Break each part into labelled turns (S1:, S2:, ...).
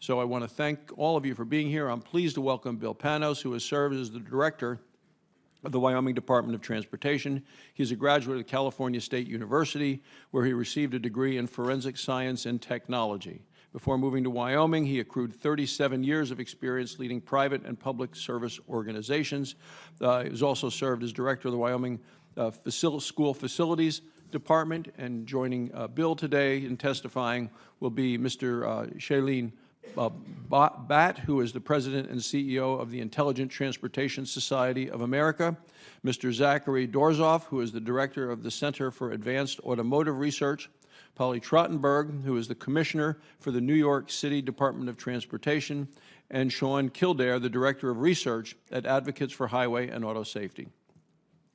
S1: So I want to thank all of you for being here. I'm pleased to welcome Bill Panos, who has served as the director of the Wyoming Department of Transportation. He's a graduate of California State University, where he received a degree in forensic science and technology. Before moving to Wyoming, he accrued 37 years of experience leading private and public service organizations. He has also served as director of the Wyoming School Facilities Department. And joining Bill today in testifying will be Mr. Shailene Bat, who is the President and CEO of the Intelligent Transportation Society of America, Mr. Zachary Dorzoff, who is the Director of the Center for Advanced Automotive Research, Polly Trottenberg, who is the Commissioner for the New York City Department of Transportation, and Sean Kildare, the Director of Research at Advocates for Highway and Auto Safety.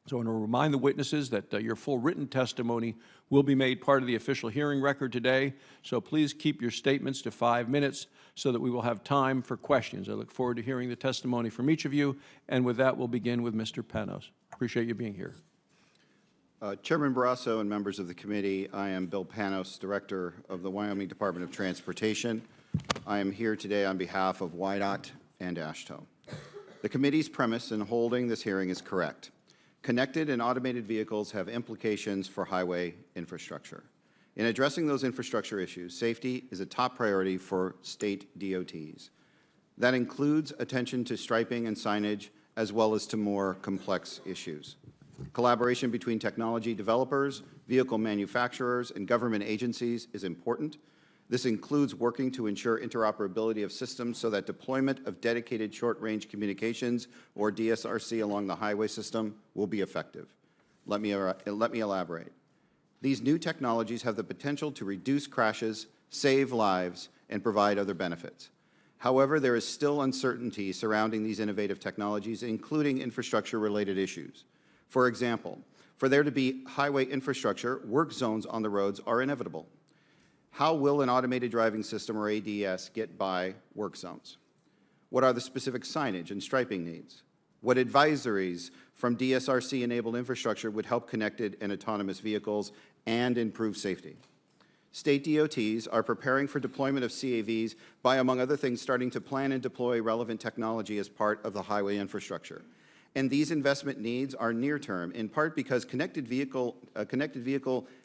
S1: So I want to remind the witnesses that your full written testimony will be made part of the official hearing record today. So please keep your statements to 5 minutes so that we will have time for questions. I look forward to hearing the testimony from each of you. And with that, we'll begin with Mr. Panos. Appreciate you being here.
S2: Chairman Barrasso and members of the committee, I am Bill Panos, Director of the Wyoming Department of Transportation. I am here today on behalf of WYDOT and AASHTO. The committee's premise in holding this hearing is correct. Connected and automated vehicles have implications for highway infrastructure. In addressing those infrastructure issues, safety is a top priority for state DOTs. That includes attention to striping and signage, as well as to more complex issues. Collaboration between technology developers, vehicle manufacturers, and government agencies is important. This includes working to ensure interoperability of systems so that deployment of dedicated short-range communications, or DSRC, along the highway system will be effective. Let me elaborate. These new technologies have the potential to reduce crashes, save lives, and provide other benefits. However, there is still uncertainty surrounding these innovative technologies, including infrastructure-related issues. For example, for there to be highway infrastructure, work zones on the roads are inevitable. How will an automated driving system, or ADS, get by work zones? What are the specific signage and striping needs? What advisories from DSRC-enabled infrastructure would help connected and autonomous vehicles and improve safety? State DOTs are preparing for deployment of CAVs by, among other things, starting to plan and deploy relevant technology as part of the highway infrastructure. And these investment needs are near-term, in part because connected vehicle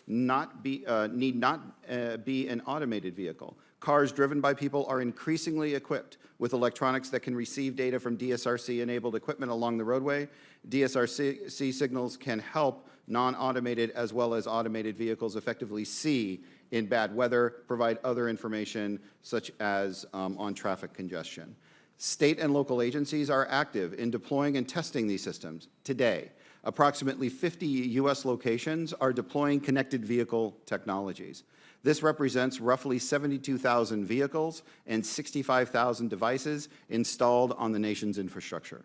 S2: need not be an automated vehicle. Cars driven by people are increasingly equipped with electronics that can receive data from DSRC-enabled equipment along the roadway. DSRC signals can help non-automated as well as automated vehicles effectively see in bad weather, provide other information such as on traffic congestion. State and local agencies are active in deploying and testing these systems today. Approximately 50 U.S. locations are deploying connected vehicle technologies. This represents roughly 72,000 vehicles and 65,000 devices installed on the nation's infrastructure.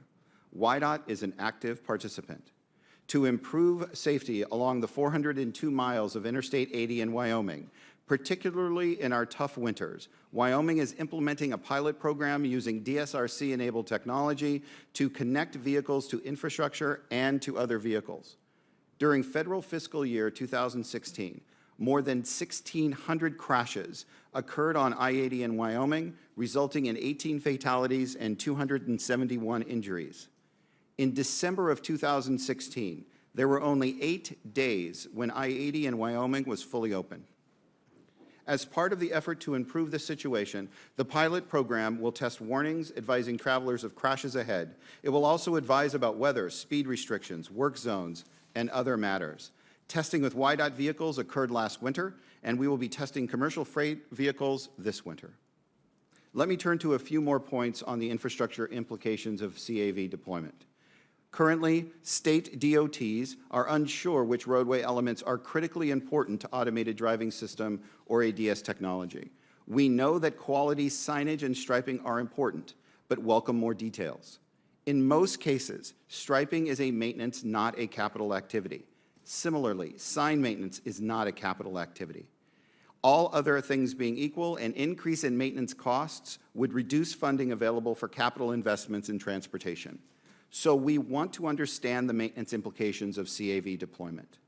S2: WYDOT is an active participant. To improve safety along the 402 miles of Interstate 80 in Wyoming, particularly in our tough winters, Wyoming is implementing a pilot program using DSRC-enabled technology to connect vehicles to infrastructure and to other vehicles. During federal fiscal year 2016, more than 1,600 crashes occurred on I-80 in Wyoming, resulting in 18 fatalities and 271 injuries. In December of 2016, there were only 8 days when I-80 in Wyoming was fully open. As part of the effort to improve the situation, the pilot program will test warnings advising travelers of crashes ahead. It will also advise about weather, speed restrictions, work zones, and other matters. Testing with WYDOT vehicles occurred last winter, and we will be testing commercial freight vehicles this winter. Let me turn to a few more points on the infrastructure implications of CAV deployment. Currently, state DOTs are unsure which roadway elements are critically important to automated driving system or ADS technology. We know that quality signage and striping are important, but welcome more details. In most cases, striping is a maintenance, not a capital activity. Similarly, sign maintenance is not a capital activity. All other things being equal, an increase in maintenance costs would reduce funding available for capital investments in transportation. So we want to understand the maintenance implications of CAV deployment.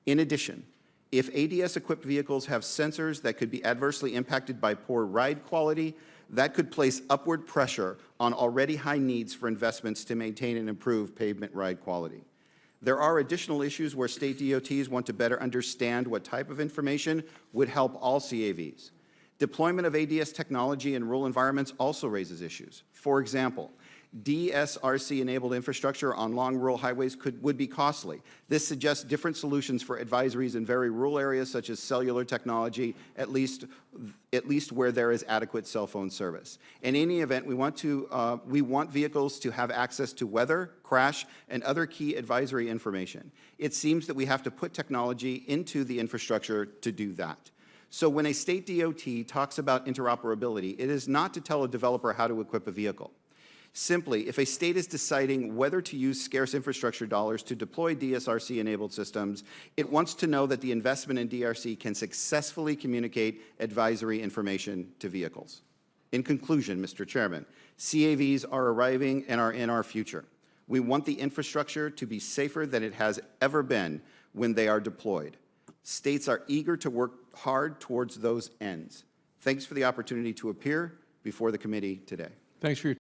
S2: In addition, if ADS-equipped vehicles have sensors that could be adversely impacted by poor ride quality, that could place upward pressure on already high needs for investments to maintain and improve pavement ride quality. There are additional issues where state DOTs want to better understand what type of information would help all CAVs. Deployment of ADS technology in rural environments also raises issues. For example, DSRC-enabled infrastructure on long rural highways would be costly. This suggests different solutions for advisories in very rural areas such as cellular technology, at least where there is adequate cell phone service. In any event, we want vehicles to have access to weather, crash, and other key advisory information. It seems that we have to put technology into the infrastructure to do that. So when a state DOT talks about interoperability, it is not to tell a developer how to equip a vehicle. Simply, if a state is deciding whether to use scarce infrastructure dollars to deploy DSRC-enabled systems, it wants to know that the investment in DRC can successfully communicate advisory information to vehicles. In conclusion, Mr. Chairman, CAVs are arriving and are in our future. We want the infrastructure to be safer than it has ever been when they are deployed. States are eager to work hard towards those ends. Thanks for the opportunity to appear before the committee today.
S1: Thanks for your